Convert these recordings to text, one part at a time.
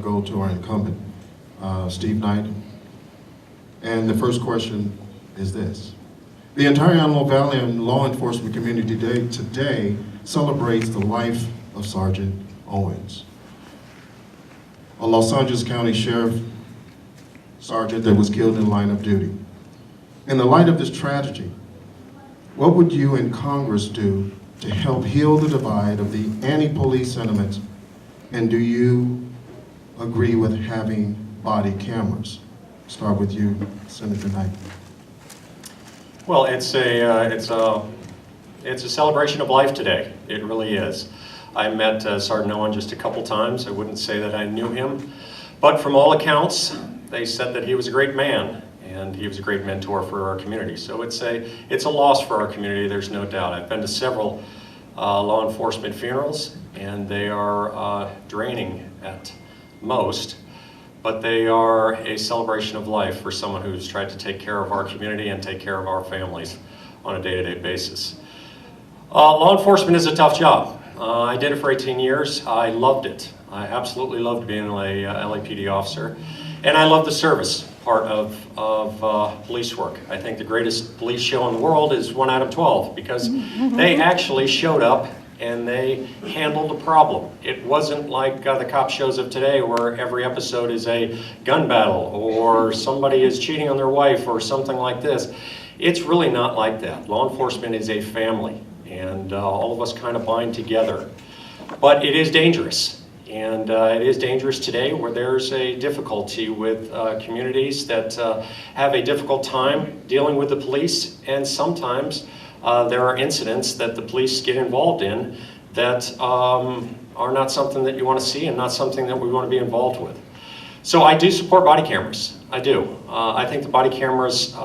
go to our incumbent, Steve Knight. And the first question is this. The entire Antelope Valley and law enforcement community today celebrates the life of Sergeant Owens, a Los Angeles County Sheriff Sergeant that was killed in line of duty. In the light of this tragedy, what would you and Congress do to help heal the divide of the anti-police sentiments? And do you agree with having body cameras? Start with you, Senator Knight. Well, it's a celebration of life today. It really is. I met Sergeant Owen just a couple times. I wouldn't say that I knew him, but from all accounts, they said that he was a great man and he was a great mentor for our community. So it's a loss for our community, there's no doubt. I've been to several law enforcement funerals, and they are draining at most, but they are a celebration of life for someone who's tried to take care of our community and take care of our families on a day-to-day basis. Law enforcement is a tough job. I did it for 18 years. I loved it. I absolutely loved being a LAPD officer, and I love the service part of police work. I think the greatest police show in the world is 1 Adam 12, because they actually showed up and they handled a problem. It wasn't like the cop shows of today where every episode is a gun battle or somebody is cheating on their wife or something like this. It's really not like that. Law enforcement is a family, and all of us kind of bind together. But it is dangerous. And it is dangerous today, where there's a difficulty with communities that have a difficult time dealing with the police, and sometimes there are incidents that the police get involved in that are not something that you want to see and not something that we want to be involved with. So I do support body cameras. I do. I think the body cameras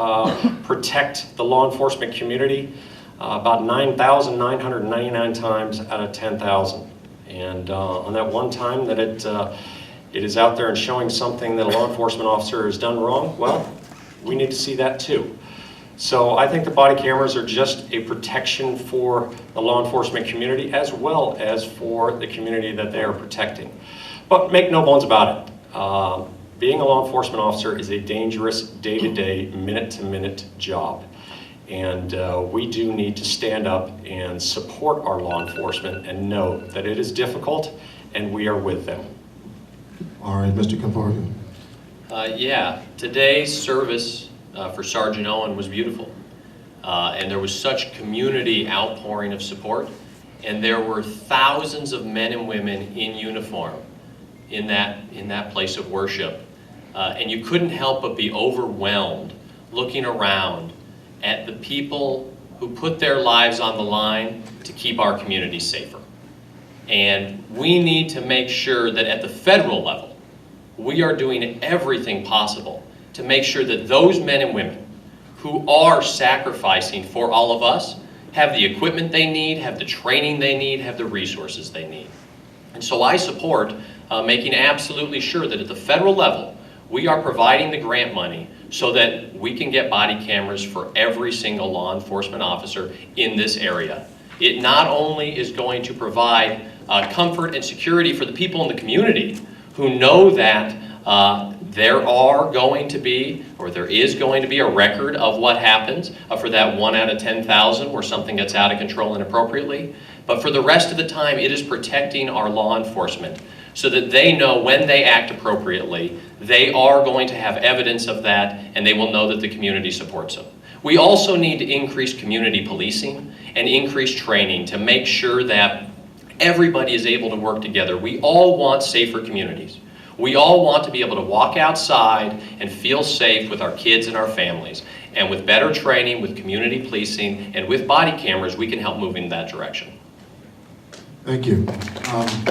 protect the law enforcement community about 9,999 times out of 10,000. And on that one time that it is out there and showing something that a law enforcement officer has done wrong, well, we need to see that too. So I think the body cameras are just a protection for the law enforcement community as well as for the community that they are protecting. But make no bones about it. Being a law enforcement officer is a dangerous day-to-day, minute-to-minute job. And we do need to stand up and support our law enforcement and know that it is difficult and we are with them. All right, Mr. Caforio. Yeah, today's service for Sergeant Owen was beautiful. And there was such community outpouring of support. And there were thousands of men and women in uniform in that place of worship. And you couldn't help but be overwhelmed looking around at the people who put their lives on the line to keep our community safer. And we need to make sure that at the federal level, we are doing everything possible to make sure that those men and women who are sacrificing for all of us have the equipment they need, have the training they need, have the resources they need. And so I support making absolutely sure that at the federal level, we are providing the grant money so that we can get body cameras for every single law enforcement officer in this area. It not only is going to provide comfort and security for the people in the community who know that there is going to be a record of what happens for that 1 out of 10,000 where something gets out of control inappropriately, but for the rest of the time it is protecting our law enforcement so that they know when they act appropriately, they are going to have evidence of that and they will know that the community supports them. We also need to increase community policing and increase training to make sure that everybody is able to work together. We all want safer communities. We all want to be able to walk outside and feel safe with our kids and our families. And with better training, with community policing, and with body cameras, we can help move in that direction. Thank you.